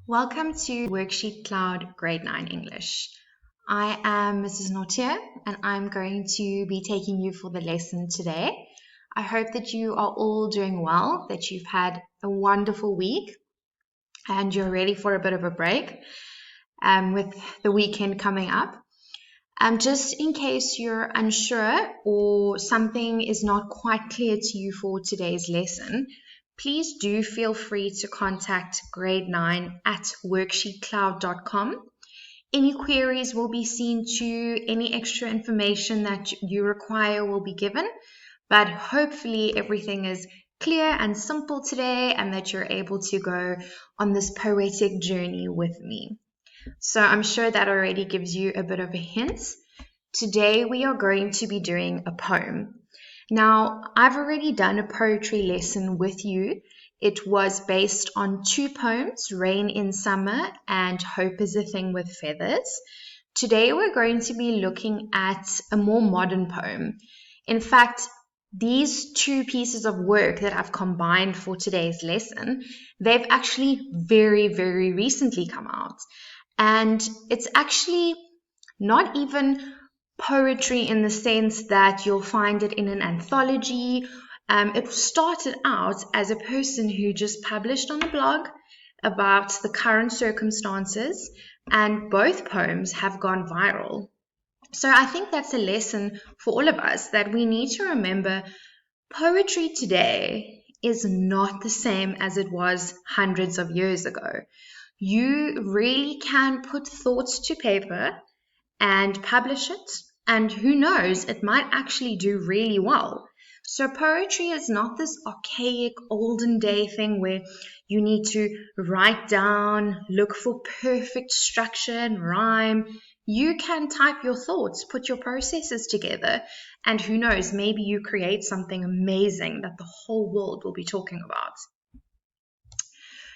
Welcome to WorksheetCloud Grade 9 English. I am Mrs. Nortier and I'm going to be taking you for the lesson today. I hope that you are all doing well, that you've had a wonderful week and you're ready for a bit of a break with the weekend coming up. Just in case you're unsure or something is not quite clear to you for today's lesson, please do feel free to contact grade 9 at WorksheetCloud.com. Any queries will be seen to, any extra information that you require will be given, but hopefully everything is clear and simple today and that you're able to go on this poetic journey with me. So I'm sure that already gives you a bit of a hint. Today we are going to be doing a poem. Now, I've already done a poetry lesson with you. It was based on two poems, Rain in Summer and Hope is a Thing with Feathers. Today we're going to be looking at a more modern poem. In fact, these two pieces of work that I've combined for today's lesson, they've actually very, very recently come out. And it's actually not even poetry in the sense that you'll find it in an anthology. It started out as a person who just published on a blog about the current circumstances, and both poems have gone viral. So I think that's a lesson for all of us, that we need to remember poetry today is not the same as it was hundreds of years ago. You really can put thoughts to paper and publish it, and who knows, it might actually do really well. So poetry is not this archaic olden day thing where you need to write down, look for perfect structure and rhyme. You can type your thoughts, put your processes together, and who knows, maybe you create something amazing that the whole world will be talking about.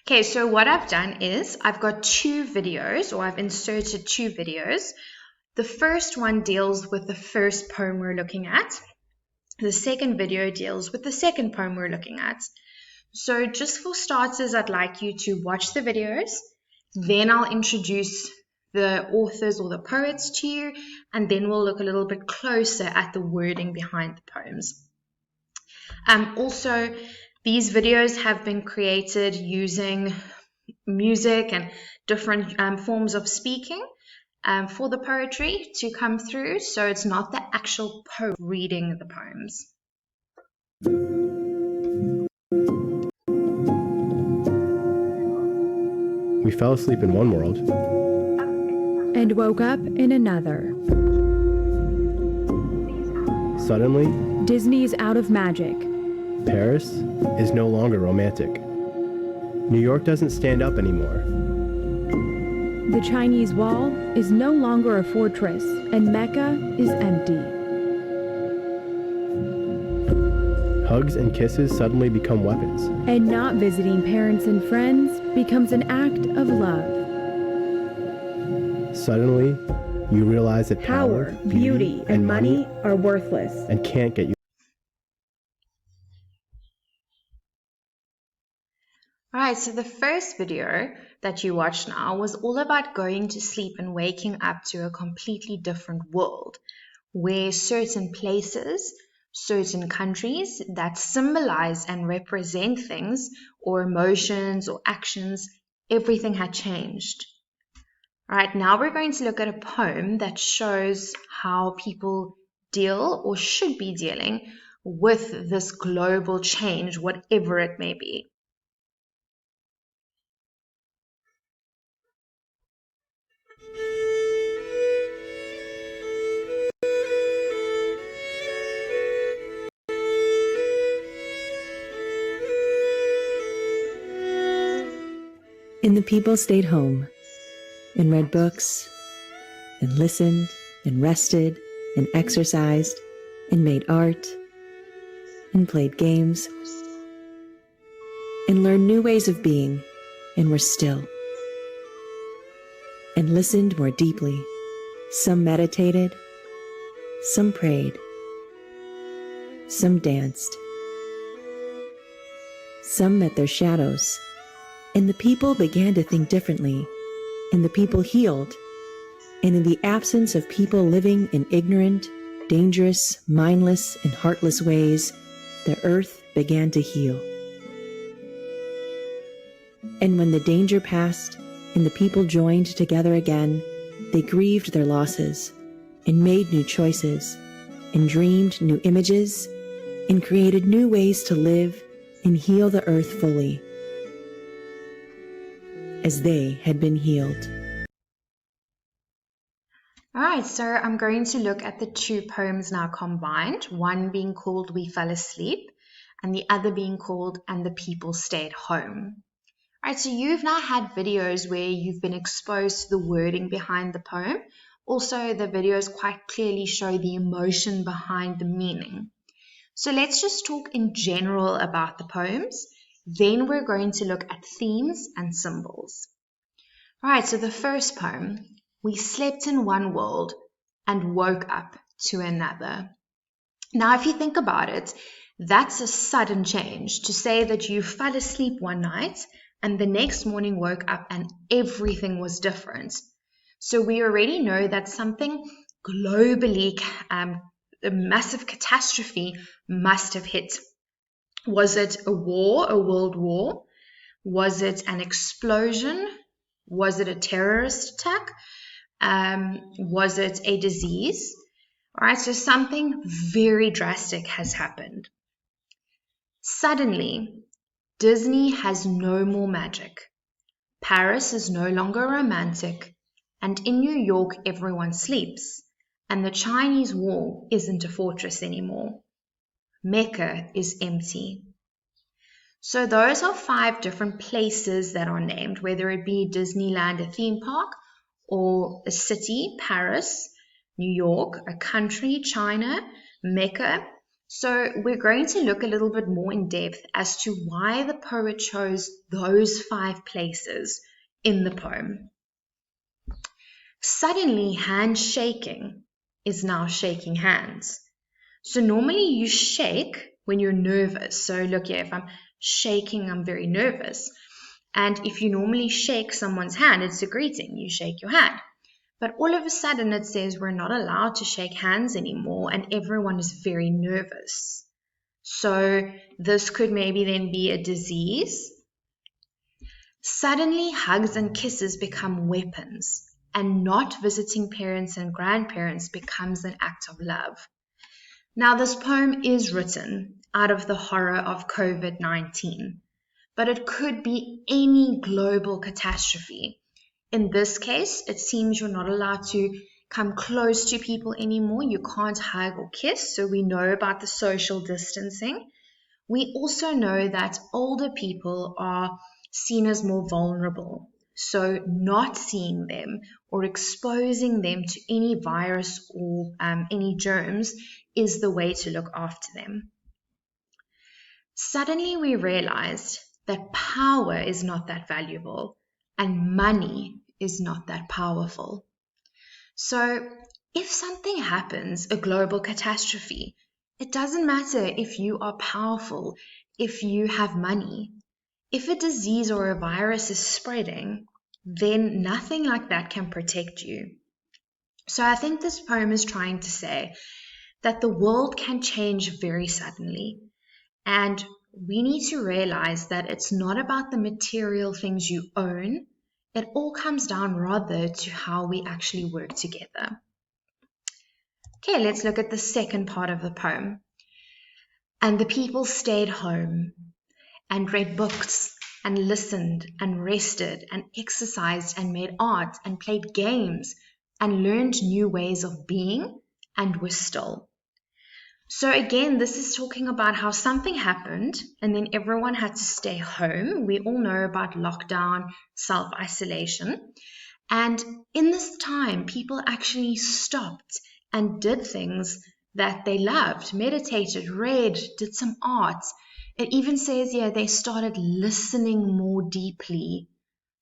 Okay, so what I've done is I've got two videos, or I've inserted two videos. The first one deals with the first poem we're looking at. The second video deals with the second poem we're looking at. So just for starters, I'd like you to watch the videos. Then I'll introduce the authors or the poets to you, and then we'll look a little bit closer at the wording behind the poems. Also, these videos have been created using music and different forms of speaking for the poetry to come through, so it's not the actual poet reading the poems. We fell asleep in one world and woke up in another. Suddenly, Disney's out of magic. Paris is no longer romantic. New York doesn't stand up anymore. The Chinese wall is no longer a fortress, and Mecca is empty. Hugs and kisses suddenly become weapons. And not visiting parents and friends becomes an act of love. Suddenly, you realize that Power, beauty, and money are worthless and can't get you. Alright, so the first video that you watched now was all about going to sleep and waking up to a completely different world, where certain places, certain countries that symbolize and represent things or emotions or actions, everything had changed. Alright, now we're going to look at a poem that shows how people deal or should be dealing with this global change, whatever it may be. And the people stayed home and read books and listened and rested and exercised and made art and played games and learned new ways of being and were still and listened more deeply. Some meditated, some prayed, some danced, some met their shadows And the people began to think differently, and the people healed. And in the absence of people living in ignorant, dangerous, mindless, and heartless ways, the earth began to heal. And when the danger passed and the people joined together again, they grieved their losses and made new choices and dreamed new images and created new ways to live and heal the earth fully, as they had been healed. All right, so I'm going to look at the two poems now combined, one being called We Fell Asleep and the other being called And the People Stayed Home. All right, so you've now had videos where you've been exposed to the wording behind the poem. Also, the videos quite clearly show the emotion behind the meaning. So let's just talk in general about the poems. Then we're going to look at themes and symbols. All right, so the first poem, we slept in one world and woke up to another. Now, if you think about it, that's a sudden change to say that you fell asleep one night and the next morning woke up and everything was different. So we already know that something globally, a massive catastrophe must have hit. Was it a war, a world war? Was it an explosion? Was it a terrorist attack? Was it a disease? All right, so something very drastic has happened. Suddenly, Disney has no more magic. Paris is no longer romantic, and in New York everyone sleeps, and the Chinese wall isn't a fortress anymore. Mecca is empty. So those are 5 different places that are named, whether it be Disneyland, a theme park, or a city, Paris, New York, a country, China, Mecca. So we're going to look a little bit more in depth as to why the poet chose those 5 places in the poem. Suddenly, handshaking is now shaking hands. So normally you shake when you're nervous. So look here, if I'm shaking, I'm very nervous. And if you normally shake someone's hand, it's a greeting. You shake your hand. But all of a sudden it says we're not allowed to shake hands anymore and everyone is very nervous. So this could maybe then be a disease. Suddenly hugs and kisses become weapons and not visiting parents and grandparents becomes an act of love. Now this poem is written out of the horror of COVID-19, but it could be any global catastrophe. In this case, it seems you're not allowed to come close to people anymore. You can't hug or kiss, so we know about the social distancing. We also know that older people are seen as more vulnerable. So not seeing them or exposing them to any virus or any germs is the way to look after them. Suddenly we realized that power is not that valuable and money is not that powerful. So if something happens, a global catastrophe, it doesn't matter if you are powerful, if you have money. If a disease or a virus is spreading, then nothing like that can protect you. So I think this poem is trying to say that the world can change very suddenly. And we need to realize that it's not about the material things you own. It all comes down rather to how we actually work together. Okay, let's look at the second part of the poem. And the people stayed home and read books and listened and rested and exercised and made art and played games and learned new ways of being and were still. So again, this is talking about how something happened and then everyone had to stay home. We all know about lockdown, self-isolation. And in this time, people actually stopped and did things that they loved, meditated, read, did some art. It even says here they started listening more deeply.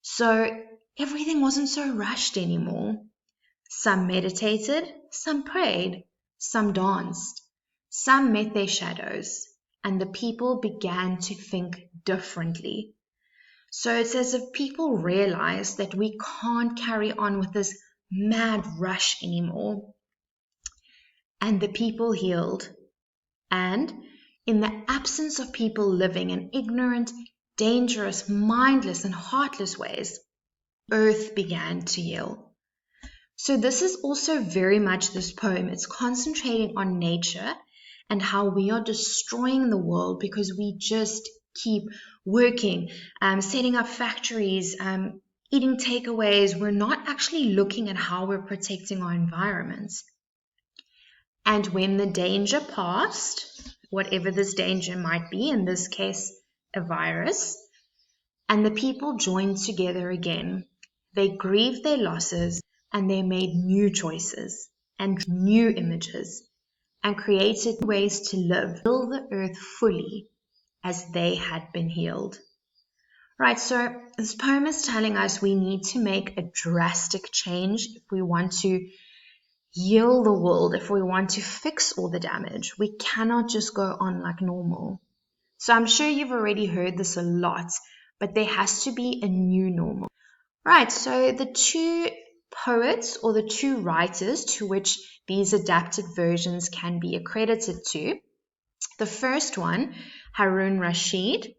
So everything wasn't so rushed anymore. Some meditated, some prayed, some danced. Some met their shadows, and the people began to think differently. So it's as if people realize that we can't carry on with this mad rush anymore. And the people healed. And in the absence of people living in ignorant, dangerous, mindless, and heartless ways, earth began to heal. So this is also very much this poem. It's concentrating on nature and how we are destroying the world because we just keep working, setting up factories, eating takeaways. We're not actually looking at how we're protecting our environments. And when the danger passed, whatever this danger might be, in this case, a virus, and the people joined together again, they grieved their losses and they made new choices and new images and created ways to live, heal the earth fully as they had been healed. Right, so this poem is telling us we need to make a drastic change if we want to heal the world, if we want to fix all the damage. We cannot just go on like normal. So I'm sure you've already heard this a lot, but there has to be a new normal. Right, so the two poets or the two writers to which these adapted versions can be accredited to, the first one, Harun Rashid,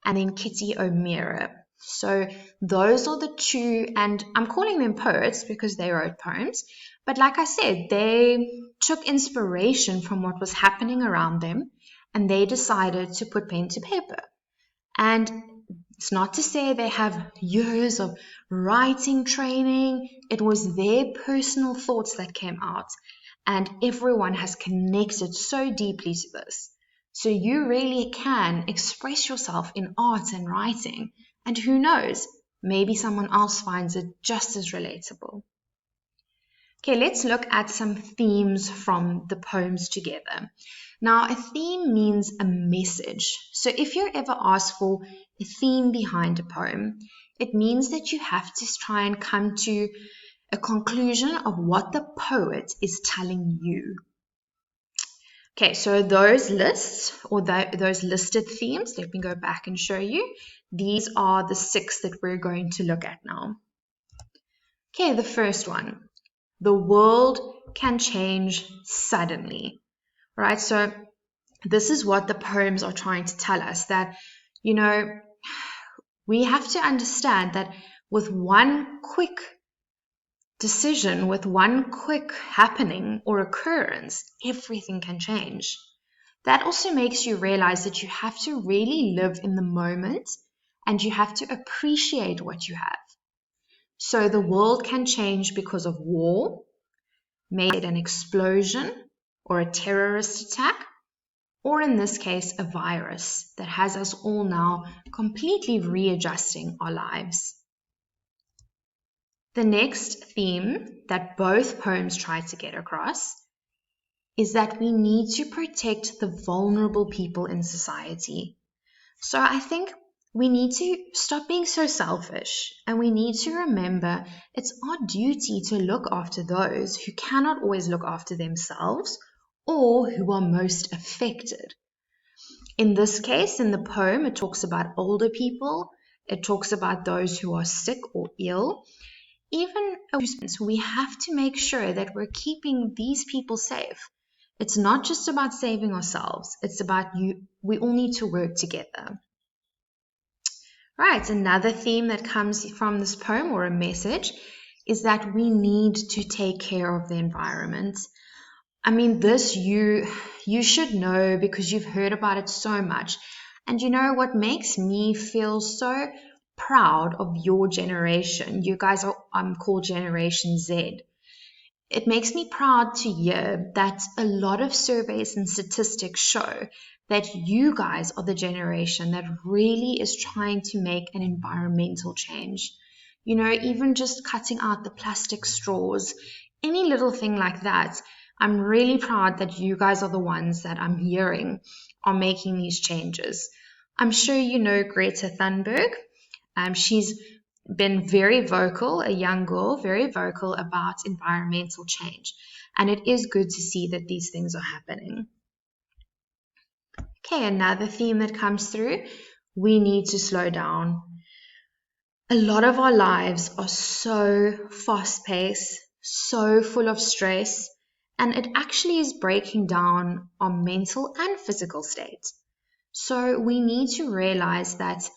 and then Kitty O'Meara. So those are the two, and I'm calling them poets because they wrote poems. But like I said, they took inspiration from what was happening around them, and they decided to put pen to paper. And it's not to say they have years of writing training. It was their personal thoughts that came out, and everyone has connected so deeply to this. So you really can express yourself in art and writing, and who knows, maybe someone else finds it just as relatable. Okay, let's look at some themes from the poems together. Now, a theme means a message. So if you're ever asked for a theme behind a poem, it means that you have to try and come to a conclusion of what the poet is telling you. Okay, so those lists or those listed themes, let me go back and show you. These are the 6 that we're going to look at now. Okay, the first one. The world can change suddenly, right? So this is what the poems are trying to tell us, that, we have to understand that with one quick decision, with one quick happening or occurrence, everything can change. That also makes you realize that you have to really live in the moment and you have to appreciate what you have. So the world can change because of war, maybe an explosion or a terrorist attack, or in this case, a virus that has us all now completely readjusting our lives. The next theme that both poems try to get across is that we need to protect the vulnerable people in society. So I think we need to stop being so selfish, and we need to remember it's our duty to look after those who cannot always look after themselves or who are most affected. In this case, in the poem, it talks about older people, it talks about those who are sick or ill. Even we have to make sure that we're keeping these people safe. It's not just about saving ourselves, it's about we all need to work together. Right, another theme that comes from this poem, or a message, is that we need to take care of the environment. I mean, this you should know because you've heard about it so much. And you know what makes me feel so proud of your generation? You guys are called Generation Z. It makes me proud to hear that a lot of surveys and statistics show that you guys are the generation that really is trying to make an environmental change. Even just cutting out the plastic straws, any little thing like that. I'm really proud that you guys are the ones that I'm hearing are making these changes. I'm sure you know Greta Thunberg. She's been very vocal, a young girl, very vocal about environmental change. And it is good to see that these things are happening. Okay, another theme that comes through, we need to slow down. A lot of our lives are so fast-paced, so full of stress, and it actually is breaking down our mental and physical state. So we need to realize that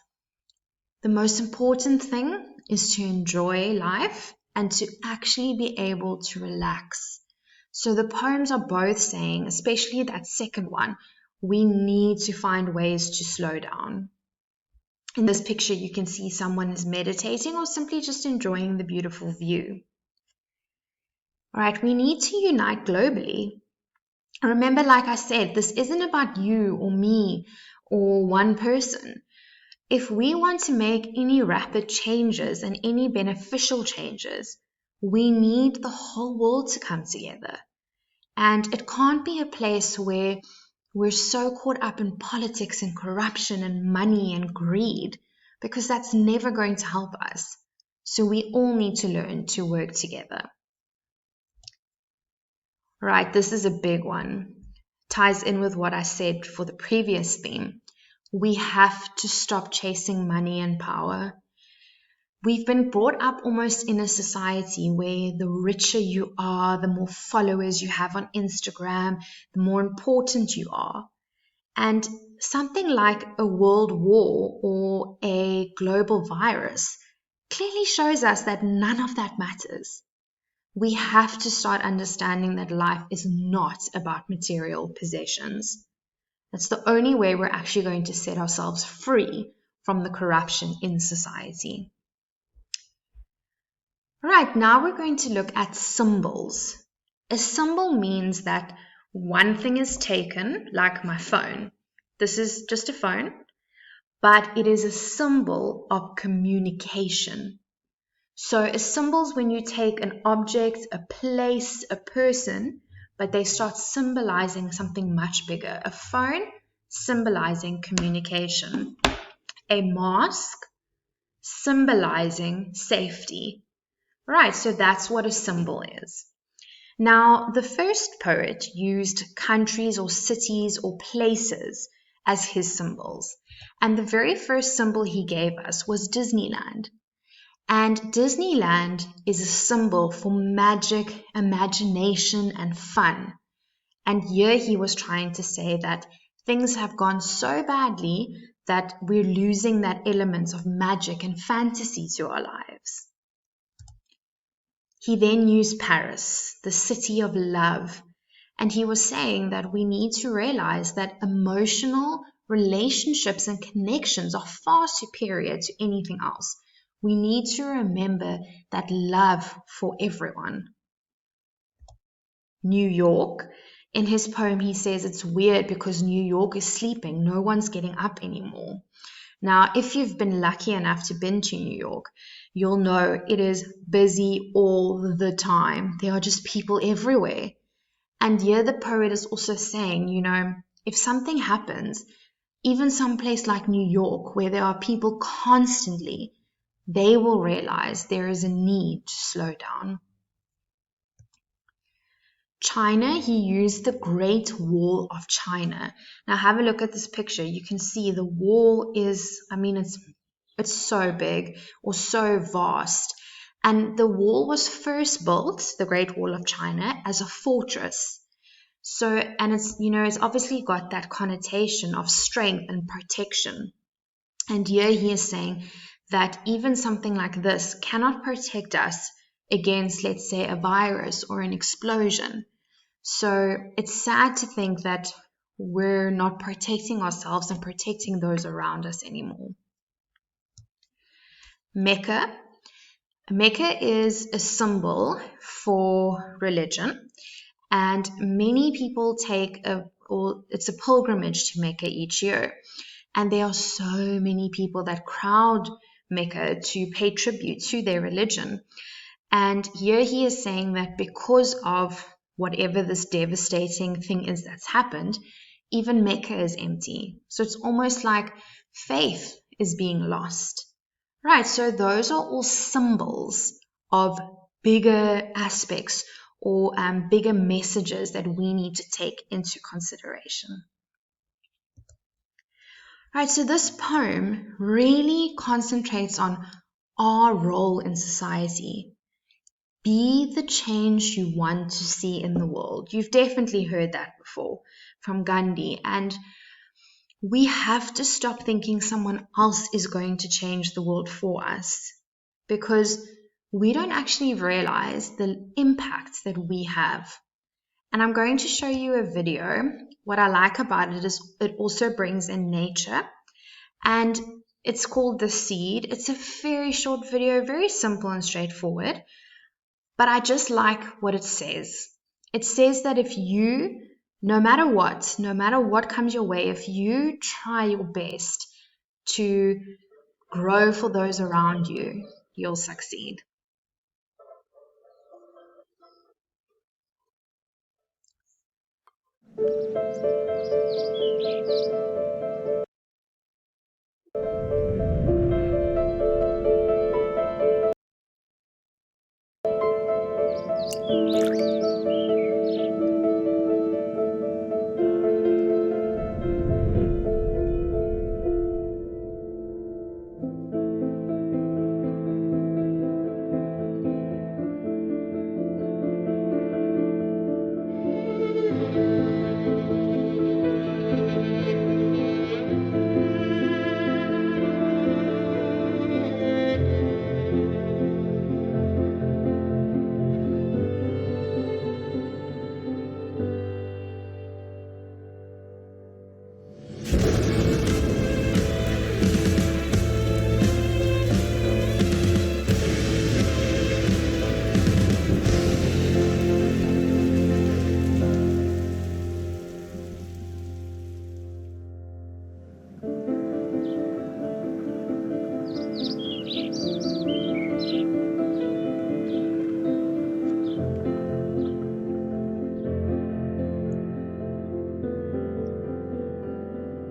the most important thing is to enjoy life and to actually be able to relax. So the poems are both saying, especially that second one, we need to find ways to slow down. In this picture, you can see someone is meditating or simply just enjoying the beautiful view. All right, we need to unite globally. Remember, like I said, this isn't about you or me or one person. If we want to make any rapid changes and any beneficial changes, we need the whole world to come together. And it can't be a place where we're so caught up in politics and corruption and money and greed, because that's never going to help us. So we all need to learn to work together. Right, this is a big one. Ties in with what I said for the previous theme. We have to stop chasing money and power. We've been brought up almost in a society where the richer you are, the more followers you have on Instagram, the more important you are. And something like a world war or a global virus clearly shows us that none of that matters. We have to start understanding that life is not about material possessions. That's the only way we're actually going to set ourselves free from the corruption in society. Right, now we're going to look at symbols. A symbol means that one thing is taken, like my phone. This is just a phone, but it is a symbol of communication. So a symbol is when you take an object, a place, a person, but they start symbolizing something much bigger. A phone symbolizing communication. A mask symbolizing safety. Right, so that's what a symbol is. Now, the first poet used countries or cities or places as his symbols. And the very first symbol he gave us was Disneyland. And Disneyland is a symbol for magic, imagination, and fun. And here he was trying to say that things have gone so badly that we're losing that element of magic and fantasy to our lives. He then used Paris, the city of love. And he was saying that we need to realize that emotional relationships and connections are far superior to anything else. We need to remember that love for everyone. New York, in his poem, he says it's weird because New York is sleeping. No one's getting up anymore. Now, if you've been lucky enough to been to New York, you'll know it is busy all the time. There are just people everywhere. And here the poet is also saying, if something happens, even someplace like New York, where there are people constantly, they will realize there is a need to slow down. China, he used the Great Wall of China. Now have a look at this picture. You can see the wall is, it's so big or so vast. And the wall was first built, the Great Wall of China, as a fortress. So, and it's obviously got that connotation of strength and protection. And here he is saying that even something like this cannot protect us against, let's say, a virus or an explosion. So it's sad to think that we're not protecting ourselves and protecting those around us anymore. Mecca. Mecca is a symbol for religion, and many people it's a pilgrimage to Mecca each year. And there are so many people that crowd Mecca to pay tribute to their religion. And here he is saying that because of whatever this devastating thing is that's happened, even Mecca is empty. So it's almost like faith is being lost. Right, so those are all symbols of bigger aspects or bigger messages that we need to take into consideration. Right, so this poem really concentrates on our role in society. Be the change you want to see in the world. You've definitely heard that before from Gandhi. And we have to stop thinking someone else is going to change the world for us, because we don't actually realize the impact that we have. And I'm going to show you a video. What I like about it is it also brings in nature, and it's called The Seed. It's a very short video, very simple and straightforward, but I just like what it says. It says that if you, no matter what comes your way, if you try your best to grow for those around you, you'll succeed.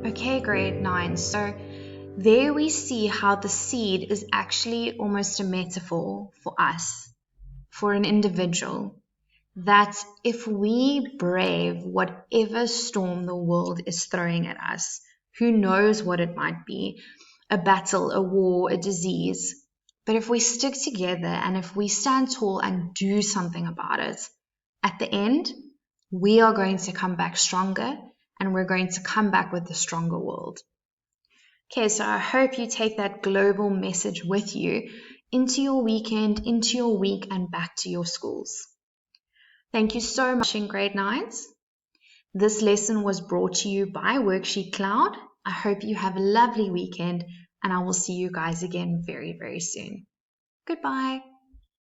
Okay, grade 9. So there we see how the seed is actually almost a metaphor for us, for an individual, that if we brave whatever storm the world is throwing at us, who knows what it might be, a battle, a war, a disease, but if we stick together and if we stand tall and do something about it, at the end, we are going to come back stronger, and we're going to come back with a stronger world. Okay, so I hope you take that global message with you into your weekend, into your week, and back to your schools. Thank you so much in grade 9s. This lesson was brought to you by WorksheetCloud. I hope you have a lovely weekend, and I will see you guys again very, very soon. Goodbye.